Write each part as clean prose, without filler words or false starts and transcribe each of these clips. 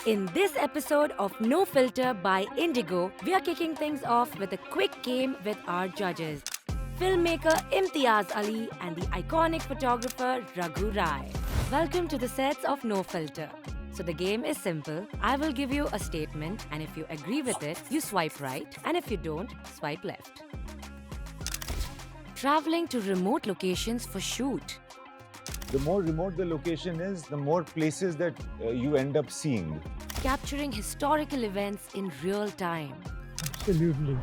In this episode of No Filter by Indigo, we are kicking things off with a quick game with our judges, filmmaker Imtiaz Ali and the iconic photographer Raghu Rai. Welcome to the sets of No Filter. So the game is simple. I will give you a statement, and if you agree with it, you swipe right, and if you don't, swipe left. Traveling to remote locations for shoot. The more remote the location is, the more places that you end up seeing. Capturing historical events in real time. Absolutely.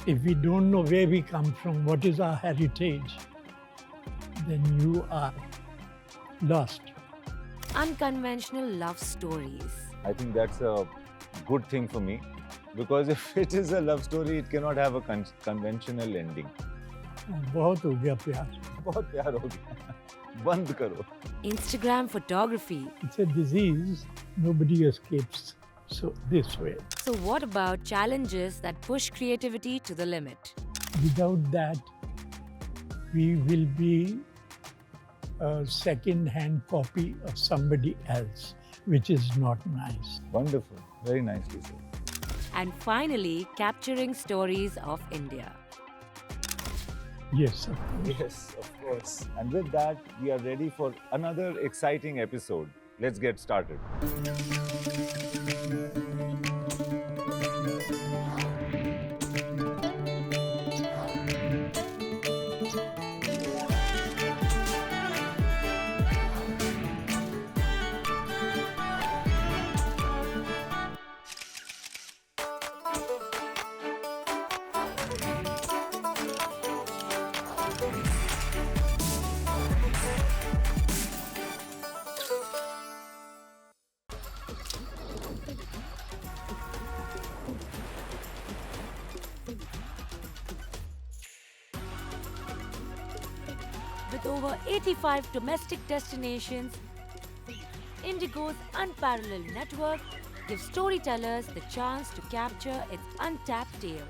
If we don't know where we come from, what is our heritage, then you are lost. Unconventional love stories. I think that's a good thing for me because if it is a love story, it cannot have a conventional ending. बहुत हो गया प्यार. बहुत प्यार हो गया. बंद करो. Instagram photography. It's a disease, nobody escapes. So this way. So what about challenges that push creativity to the limit? Without that, we will be a second-hand copy of somebody else, which is not nice. Wonderful. Very nicely said. And finally, capturing stories of India. Yes, of course. Yes, of course. And with that, we are ready for another exciting episode. Let's get started. With over 85 domestic destinations, Indigo's unparalleled network gives storytellers the chance to capture its untapped tales.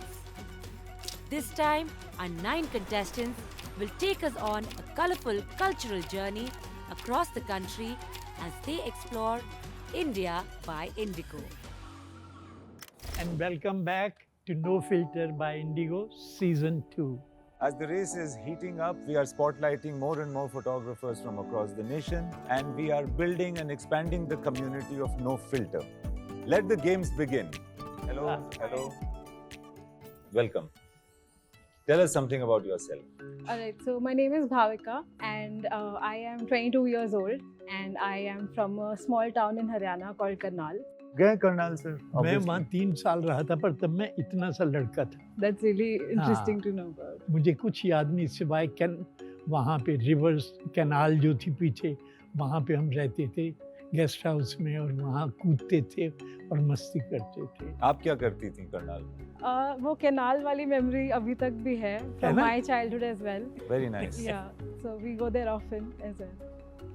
This time, our 9 contestants will take us on a colorful cultural journey across the country as they explore India by Indigo. And welcome back to No Filter by Indigo, Season 2. As the race is heating up, we are spotlighting more and more photographers from across the nation, and we are building and expanding the community of No Filter. Let the games begin. Hello, hello. Welcome. Tell us something about yourself. Alright, so my name is Bhavika and I am 22 years old and I am from a small town in Haryana called Karnal. गए Karnal sir मैं वहाँ 3 साल रहा था, पर तब मैं इतना सा लड़का था. That's really interesting to know about. मुझे कुछ याद नहीं सिवाय वहाँ पे रिवर्स कैनाल जो थी पीछे, वहाँ पे हम रहते थे गेस्ट हाउस में और वहाँ कूदते थे और मस्ती करते थे. आप क्या करती थी करनाल में? वो कैनाल वाली मेमोरी अभी तक भी है from my childhood as well. Very nice. Yeah, so we go there often as well.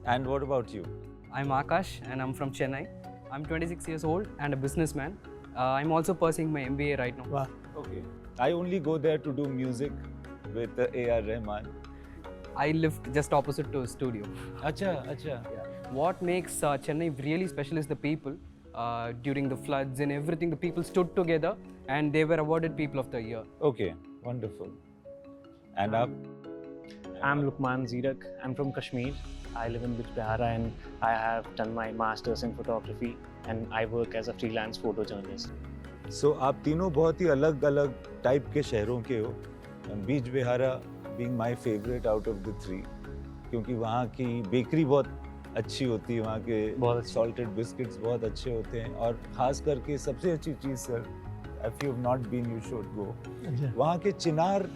And what about you? I'm Akash and I'm from Chennai. I'm 26 years old and a businessman. I'm also pursuing my MBA right now. वाह. Okay. I only go there to do music with A.R. Rahman. I live just opposite to a studio. अच्छा. What makes Chennai really special is the people. During the floods and everything, the people stood together and they were awarded People of the Year. Okay, wonderful. And up? I'm Lukman Zirak. I'm from Kashmir. I live in Bijbehara and I have done my master's in photography and I work as a freelance photojournalist. So आप तीनों बहुत ही अलग-अलग type के शहरों के हो. बीच बिहारा being my favorite out of the 3 क्योंकि वहाँ की बेकरी बहुत अच्छी होती है, वहाँ के salted biscuits बहुत अच्छे होते हैं और खास करके सबसे अच्छी चीज़ sir, if you have not been you should go. वहाँ के चिनार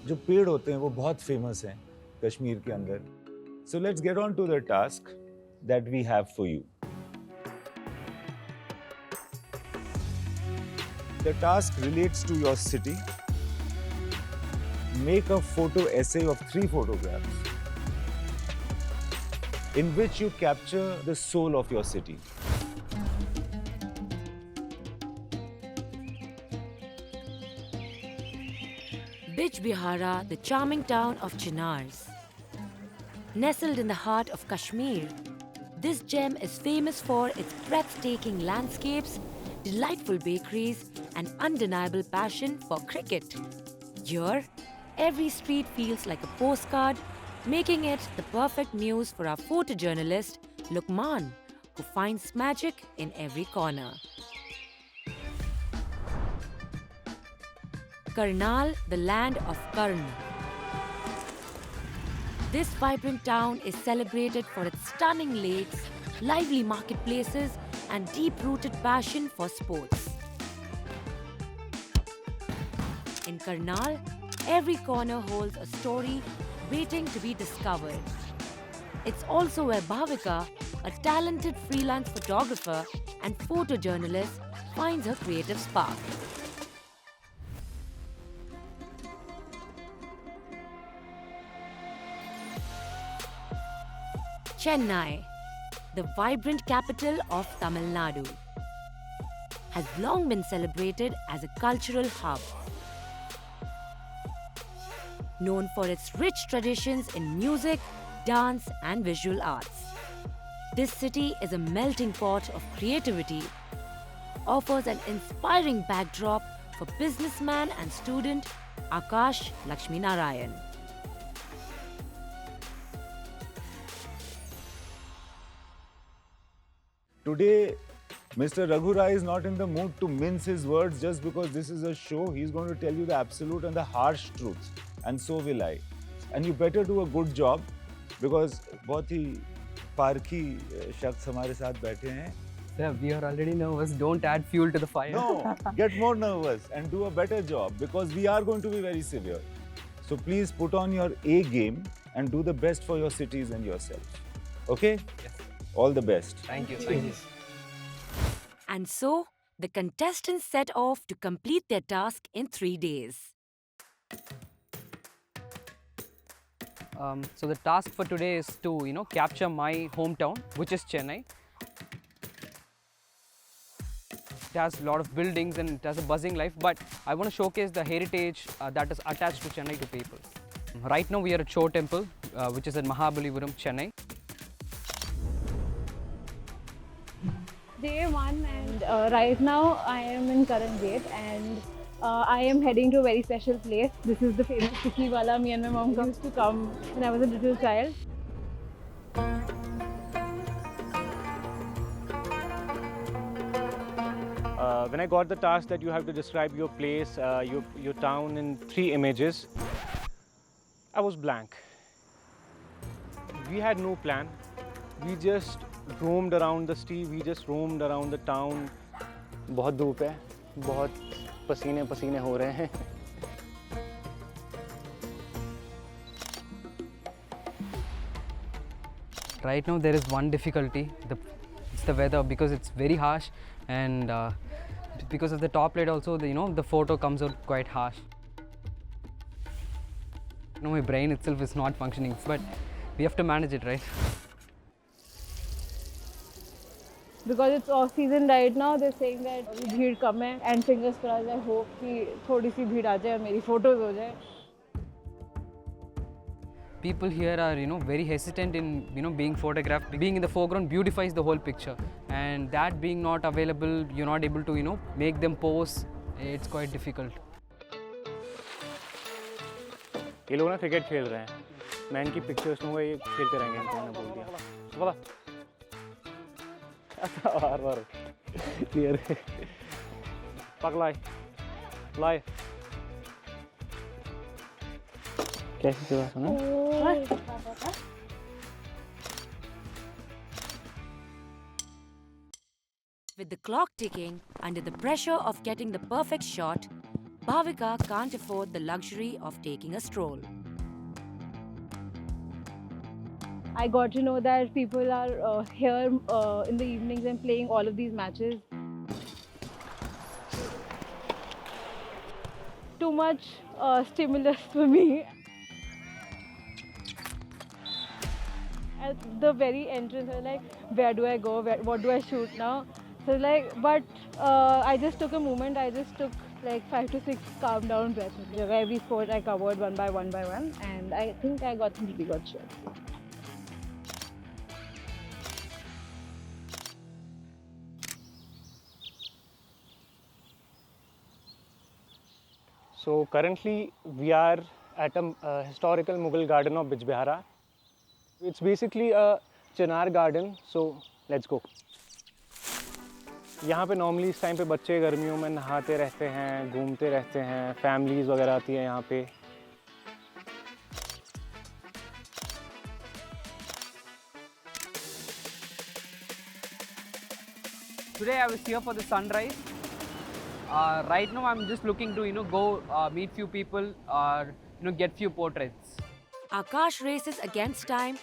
जो पेड़ होते हैं वो बहुत फेमस हैं कश्मीर के अंदर. So let's get on to the task that we have for you. The task relates to your city. Make a photo essay of 3 photographs in which you capture the soul of your city. Bijbehara, the charming town of Chinars. Nestled in the heart of Kashmir, This gem is famous for its breathtaking landscapes, delightful bakeries, and undeniable passion for cricket. Here, every street feels like a postcard, making it the perfect muse for our photojournalist, Lukman, who finds magic in every corner. Karnal, the land of Karn. This vibrant town is celebrated for its stunning lakes, lively marketplaces, and deep-rooted passion for sports. In Karnal, every corner holds a story waiting to be discovered. It's also where Bhavika, a talented freelance photographer and photojournalist, finds her creative spark. Chennai, the vibrant capital of Tamil Nadu, has long been celebrated as a cultural hub. Known for its rich traditions in music, dance, and visual arts. This city is a melting pot of creativity, offers an inspiring backdrop for businessman and student Akash Lakshminarayan. Today, Mr. Raghu Rai is not in the mood to mince his words just because this is a show. He's going to tell you the absolute and the harsh truth. And so will I. And you better do a good job because बहुत ही पारखी शख्स हमारे साथ बैठे हैं. Sir, we are already nervous. Don't add fuel to the fire. No, get more nervous and do a better job because we are going to be very severe. So please put on your A game and do the best for your cities and yourself. Okay? Yes. All the best. Thank you. Thank you. And so, the contestants set off to complete their task in 3 days. So the task for today is to, capture my hometown, which is Chennai. It has a lot of buildings and it has a buzzing life, but I want to showcase the heritage that is attached to Chennai to people. Right now we are at Shore Temple, which is at Mahabalipuram, Chennai. Day 1 and right now I am in Karan Gate and I am heading to a very special place. This is the famous Tikki Wala. Me and my mom used to come when I was a little child. When I got the task that you have to describe your place, your town in 3 images, I was blank. We had no plan. We just roamed around the city. We just roamed around the town. बहुत धूप है, बहुत पसीने पसीने हो रहे हैं. Right now there is one difficulty. It's the weather because it's very harsh and because of the top light also, the photo comes out quite harsh. My brain itself is not functioning, but we have to manage it, right? Because it's off season right now, they're saying that भीड़ कम है and fingers crossed. I hope कि थोड़ी सी भीड़ आ जाए और मेरी photos हो जाए. People here are, very hesitant in, being photographed. Being in the foreground beautifies the whole picture, and that being not available, you're not able to, make them pose. It's quite difficult. ये लोग ना cricket खेल रहे हैं. मैं इनकी pictures लूँगा, ये खेलते रहेंगे. इनको मैंने बोल दिया. बोला. बार क्लियर है. पगला लाए. कैसी सेवा सुना? With the clock ticking, under the pressure of getting the perfect shot, Bhavika can't afford the luxury of taking a stroll. I got to know that people are here in the evenings and playing all of these matches. Too much stimulus for me. At the very entrance, I was like, where do I go? What do I shoot now? So but I just took a moment. I just took like 5 to 6 calm down breaths. Every sport I covered one by one, and I think I got some pretty good shots. So currently we are at a historical Mughal garden of Bijbehara. It's basically a chinar garden, so let's go. यहाँ पे normally इस time पे बच्चे गर्मियों में नहाते रहते हैं, घूमते रहते हैं, फैमिलीज वगैरह आती हैं यहाँ पे. Today I was here for the sunrise. Right now I'm just looking to go meet few people or get few portraits. Akash races against time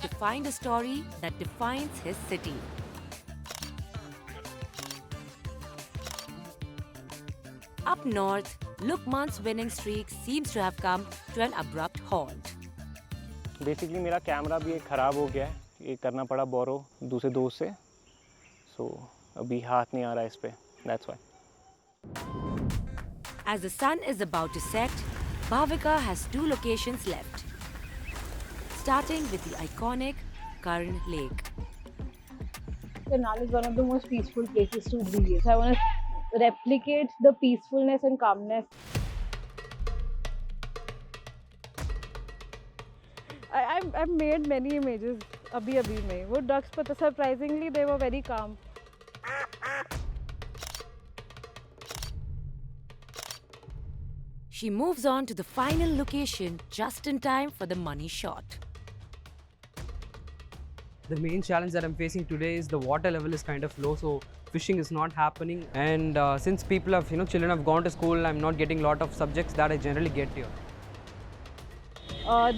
to find a story that defines his city. Up north, Lukman's winning streak seems to have come to an abrupt halt. Basically मेरा camera भी एक ख़राब हो गया है, ये करना पड़ा बोरो दूसरे दोस्त से, सो अभी हाथ नहीं आ रहा इस पे, that's why. As the sun is about to set, Bhavika has 2 locations left. Starting with the iconic Karn Lake. Karnal is one of the most peaceful places to be. So I want to replicate the peacefulness and calmness. I've made many images abhi mein. वो ducks pata surprisingly they were very calm. She moves on to the final location just in time for the money shot. The main challenge that I'm facing today is the water level is kind of low, so fishing is not happening. And since people have, children have gone to school, I'm not getting a lot of subjects that I generally get here.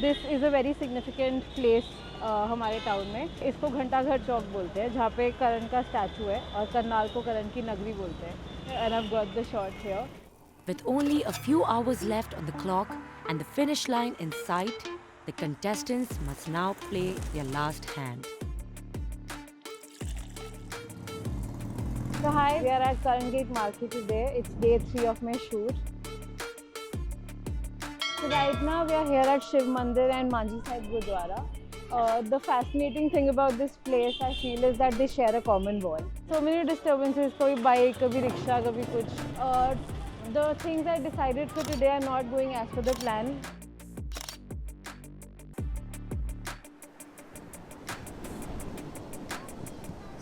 This is a very significant place हमारे town में. इसको घंटाघर चौक बोलते हैं, जहाँ पे करण का statue है और करनाल को करण की नगरी बोलते हैं. And I've got the shot here. With only a few hours left on the clock and the finish line in sight, the contestants must now play their last hand. So hi, we are at Karan Gate Market today. It's day 3 of my shoot. So right now we are here at Shiv Mandir and Manji Sahib Gurdwara. The fascinating thing about this place I feel is that they share a common wall. So many disturbances, kabhi bike, kabhi rickshaw, kabhi kuch. The things I decided for today are not going as per the plan.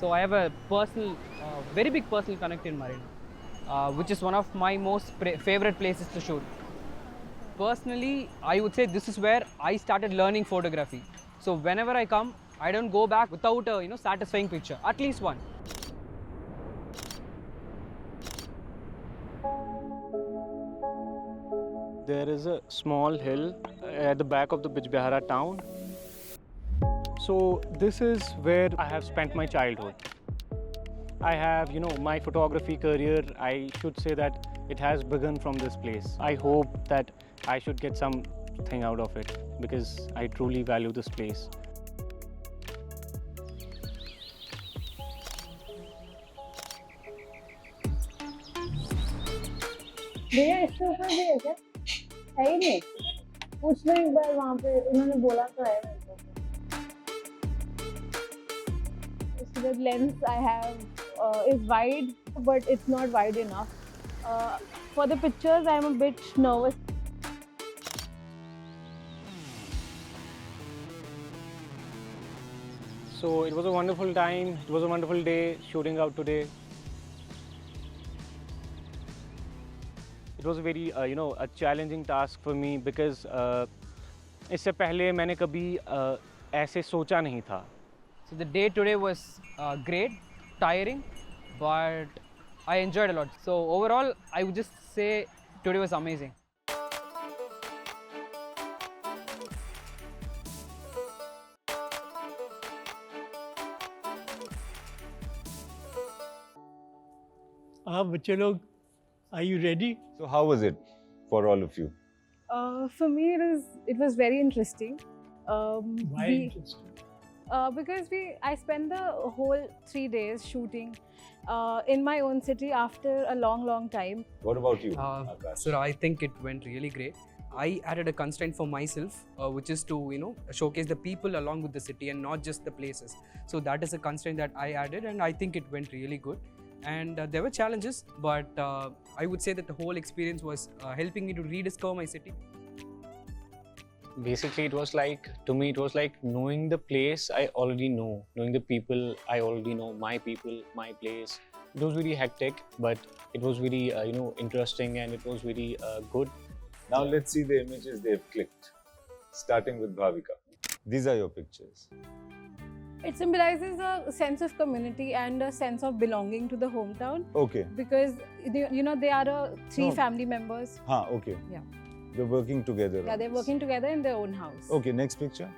So I have a personal, very big personal connect in Marina, which is one of my most favorite places to shoot. Personally, I would say this is where I started learning photography. So whenever I come, I don't go back without a satisfying picture, at least one. There is a small hill at the back of the Bijbehara town. So this is where I have spent my childhood. I have, my photography career, I should say that it has begun from this place. I hope that I should get something out of it because I truly value this place. भैया इसके ऊपर भी है क्या? है ही नहीं. पूछ लो एक बार वहाँ पे, उन्होंने बोला तो है मेरे को. The lens I have is wide, but it's not wide enough. For the pictures, I'm a bit nervous. So it was a wonderful time, it was a wonderful day shooting out today. It was a very, a challenging task for me because इससे पहले मैंने कभी ऐसे सोचा नहीं था. So the day today was great, tiring, but I enjoyed a lot. So overall, I would just say today was amazing. आप बच्चे लोग, are you ready? So how was it for all of you? For me, it was very interesting. Why interesting? Because I spent the whole 3 days shooting in my own city after a long time. What about you? So I think it went really great. I added a constraint for myself, which is to showcase the people along with the city and not just the places. So that is a constraint that I added, and I think it went really good. and there were challenges, but I would say that the whole experience was helping me to rediscover my city. Basically, it was like, to me, it was like knowing the place I already know, knowing the people I already know, my people, my place. It was very hectic, but it was very, interesting, and it was very good. Now let's see the images they've clicked. Starting with Bhavika. These are your pictures. It symbolizes a sense of community and a sense of belonging to the hometown, Okay. because they are three No. family members. Okay. Yeah. They're working together. Yeah, on they're this. working together in their own house. Okay, next picture.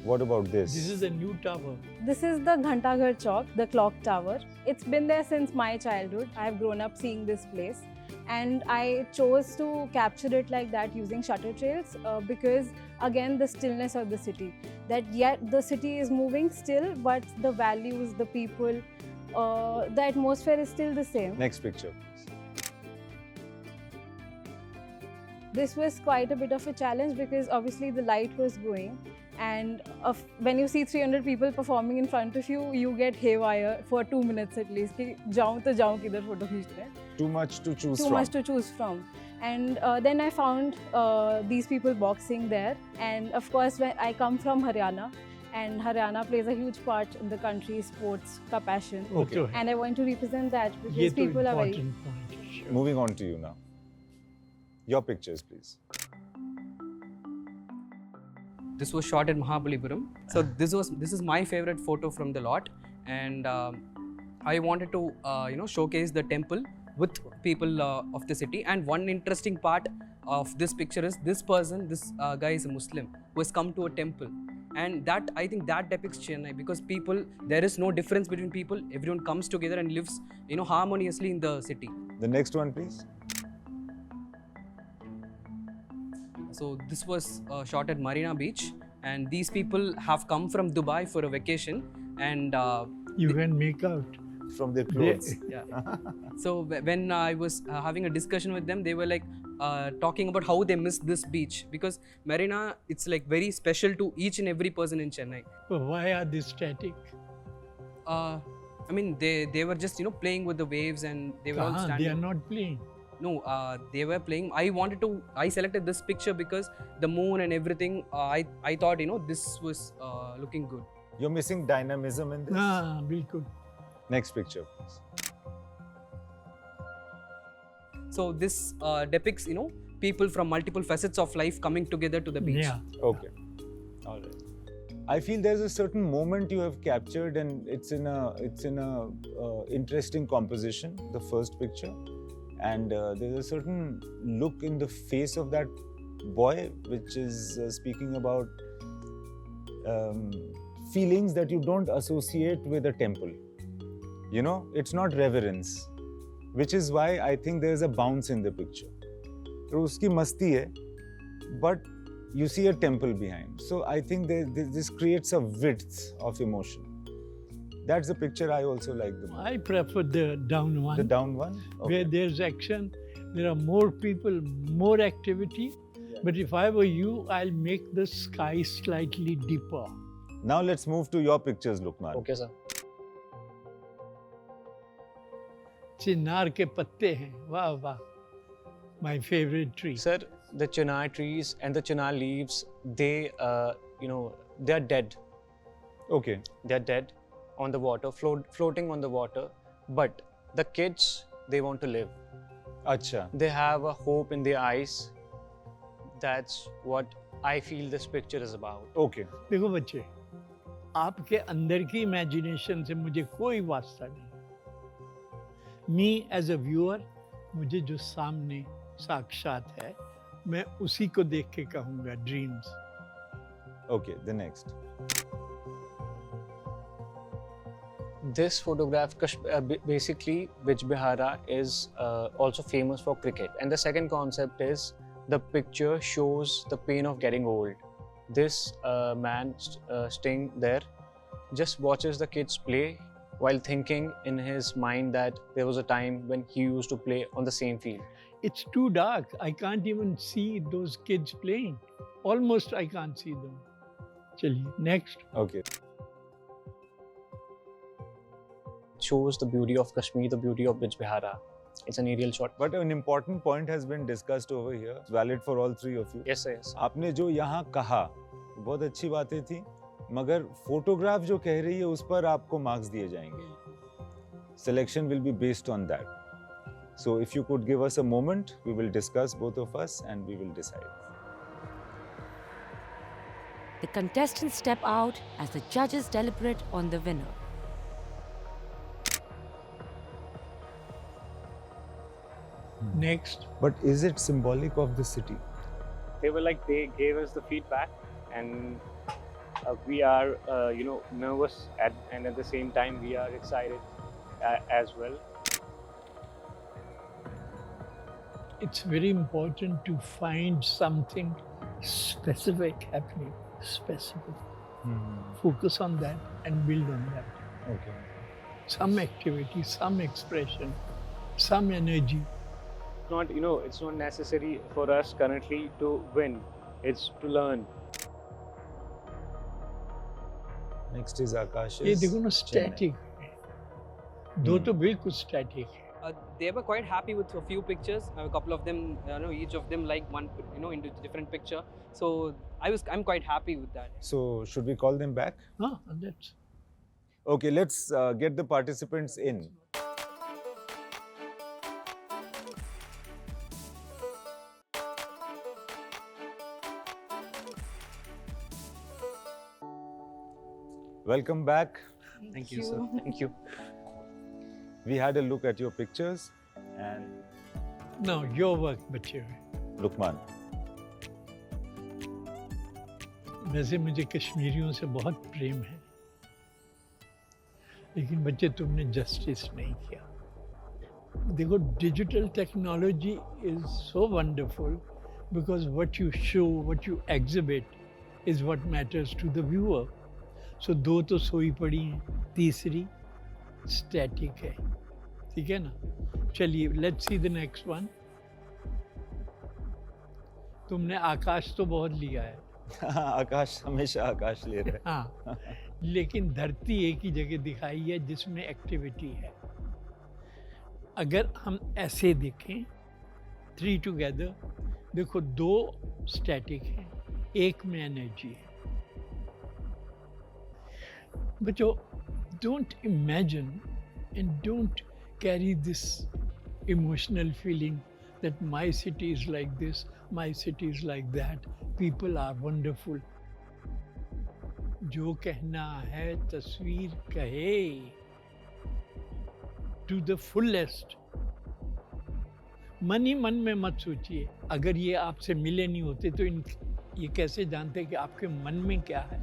What about this? This is a new tower. This is the Ghantaghar Chowk, the clock tower. It's been there since my childhood. I have grown up seeing this place, and I chose to capture it like that using shutter trails because, again, the stillness of the city. That yet the city is moving still, but the values, the people, the atmosphere is still the same. Next picture. This was quite a bit of a challenge because obviously the light was going, and when you see 300 people performing in front of you, you get haywire for 2 minutes at least. कि जाऊँ तो जाऊँ किधर photo खींचने. Too much to choose Too from. much to choose from. And then I found these people boxing there, and of course when I come from Haryana, and Haryana plays a huge part in the country's sports ka passion. वो Okay. तो है। And I want to represent that ये because तो people are very. important point है, sure. Moving on to you now. Your pictures, please. This was shot at Mahabalipuram. So this is my favorite photo from the lot, and I wanted to showcase the temple with people of the city. And one interesting part of this picture is this guy is a Muslim who has come to a temple, and that, I think, that depicts Chennai, because there is no difference between people. Everyone comes together and lives harmoniously in the city. The next one, please. So this was shot at Marina Beach, and these people have come from Dubai for a vacation, and You can make out. From their They- clothes. yeah. So when I was having a discussion with them, they were like talking about how they miss this beach, because Marina, it's like very special to each and every person in Chennai. But why are they static? I mean, they were just playing with the waves, and they were all कहाँ? standing. They are not playing. No, they were playing. I selected this picture because the moon and everything. I thought this was looking good. You're missing dynamism in this. हाँ बिल्कुल. Next picture, please. So this depicts people from multiple facets of life coming together to the beach. Yeah. Okay. All right. I feel there's a certain moment you have captured, and it's in a interesting composition. The first picture, and there's a certain look in the face of that boy, which is speaking about feelings that you don't associate with a temple. It's not reverence, which is why I think there's a bounce in the picture. तो उसकी मस्ती है, but you see a temple behind. So I think this creates a width of emotion. That's the picture I also like the most. I prefer the down one. The down one? Okay. Where there's action, there are more people, more activity. Yeah. But if I were you, I'll make the sky slightly deeper. Now let's move to your pictures, Lukman. Okay, sir. चिनार के पत्ते हैं, वाह वाह. My favorite tree. Sir, the chinar trees and the chinar leaves, they are dead. Okay. They're dead on the water, floating on the water. But the kids, they want to live. Acha. They have a hope in their eyes. That's what I feel this picture is about. Okay. देखो बच्चे, आपके अंदर की imagination से मुझे कोई वास्ता नहीं. Me as a viewer, मुझे जो सामने साक्षात है, मैं उसी को देख के कहूँगा dreams. Okay. The next. This photograph, basically, Vij Bihara is also famous for cricket. And the second concept is the picture shows the pain of getting old. This man staying there just watches the kids play while thinking in his mind that there was a time when he used to play on the same field. It's too dark. I can't even see those kids playing. Almost I can't see them. चलिए, next. Okay. shows the beauty of Kashmir, the beauty of Bijbehara. It's an aerial shot. But an important point has been discussed over here. It's valid for all three of you. Yes, sir, yes. आपने जो यहाँ कहा बहुत अच्छी बातें थी, मगर photograph जो कह रही है उस पर आपको मार्क्स दिए जाएंगे. Selection will be based on that. So if you could give us a moment, we will discuss, both of us, and we will decide. The contestants step out as the judges deliberate on the winner. Next. But is it symbolic of the city? They were like, they gave us the feedback, and we are, nervous, and at the same time, we are excited as well. It's very important to find something specific happening, specific. Focus on that and build on that. Okay. Some activity, some expression, some energy. Not, it's not necessary for us currently to win. It's to learn. Next is Akash. ये देखो ना static है. दो तो बिल्कुल static है. They were quite happy with a few pictures. A couple of them, each of them liked one, into different picture. So I'm quite happy with that. So should we call them back? हाँ, that's. Okay, let's get the participants in. Welcome back. Thank you, sir. Thank you. We had a look at your pictures and No, your work बच्चे हुए. Lukman. वैसे मुझे कश्मीरियों से बहुत प्रेम है, लेकिन बच्चे तुमने जस्टिस नहीं किया. देखो, digital technology is so wonderful because what you show, what you exhibit is what matters to the viewer. So दो तो सोई पड़ी हैं, तीसरी स्टैटिक है. ठीक है ना? चलिए, let's see the next one. तुमने आकाश तो बहुत लिया है. आकाश, हमेशा आकाश ले रहे हैं. हाँ, लेकिन धरती एक ही जगह दिखाई है जिसमें एक्टिविटी है. अगर हम ऐसे देखें, 3 टुगेदर, देखो 2 स्टैटिक हैं, एक में एनर्जी है. बच्चों, don't imagine and don't carry this emotional feeling that my city is like this, my city is like that, people are wonderful. जो कहना है तस्वीर कहे, to the fullest. मन ही मन में मत सोचिए. अगर ये आपसे मिले नहीं होते तो ये कैसे जानते कि आपके मन में क्या है.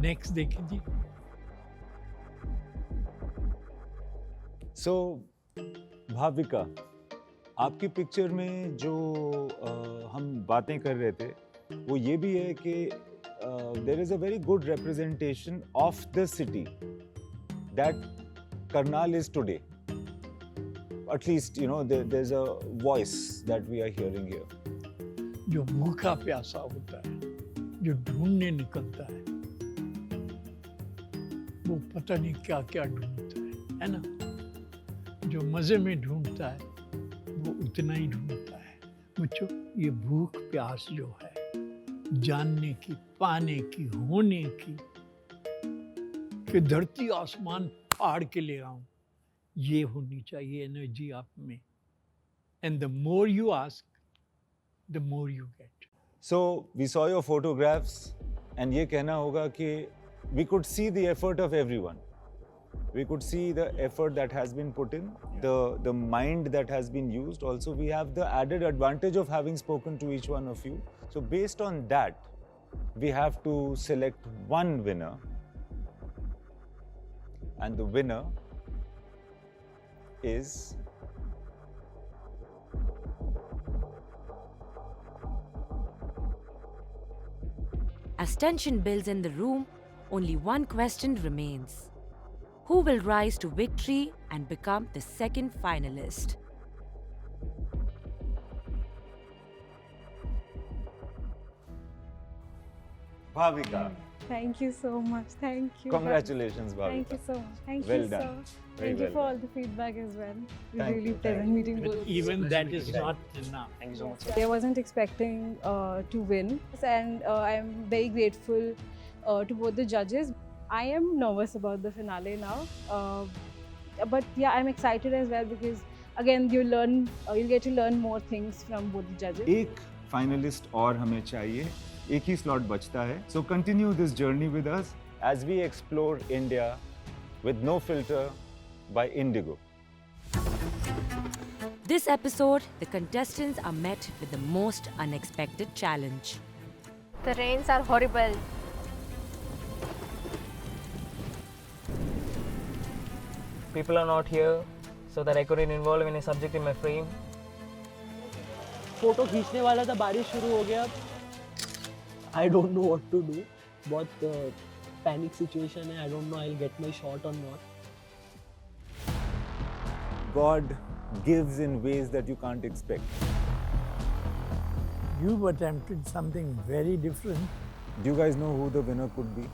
नेक्स्ट देखिए जी. So, भाविका, आपकी पिक्चर में जो हम बातें कर रहे थे वो ये भी है कि there is a very good representation of the city that Karnal is today. At least there is a voice that we are hearing here. जो भूखा प्यासा होता है, जो ढूंढने निकलता है, वो पता नहीं क्या क्या ढूंढता है ना? जो मजे में ढूंढता है वो उतना ही ढूंढता है. बच्चों, ये भूख प्यास जो है, जानने की, पाने की, होने की, कि धरती आसमान फाड़ के ले आऊं, ये होनी चाहिए एनर्जी आप में. And the more you ask, the more you get. So we saw your photographs and ये कहना होगा कि we could see the effort of everyone. We could see the effort that has been put in, the mind that has been used. Also, we have the added advantage of having spoken to each one of you. So based on that, we have to select one winner. And the winner is As tension builds in the room, only one question remains. Who will rise to victory and become the second finalist? Bhavika. Thank you so much. Thank you. Congratulations, Bhavika. Thank you so much. Thank Well you, done. sir. Very Thank you well for all done. the feedback as well. It was Thank really you, pleasant thank you. meeting both. But even that is not enough. Thank you so much. I wasn't expecting to win, and I'm very grateful to both the judges. I am nervous about the finale now, but yeah, I'm excited as well because again, you'll get to learn more things from both the judges. एक finalist और हमें चाहिए, एक ही slot बचता है. So continue this journey with us as we explore India with no filter by Indigo. This episode, the contestants are met with the most unexpected challenge. The rains are horrible. People are not here, so that I couldn't involve any subject in my frame. Photo खींचने वाला था, बारिश शुरू हो गया. I don't know what to do. बहुत panic situation है. I don't know I will get my shot और not. God gives in ways that you can't expect. You've attempted something very different. Do you guys know who the winner could be?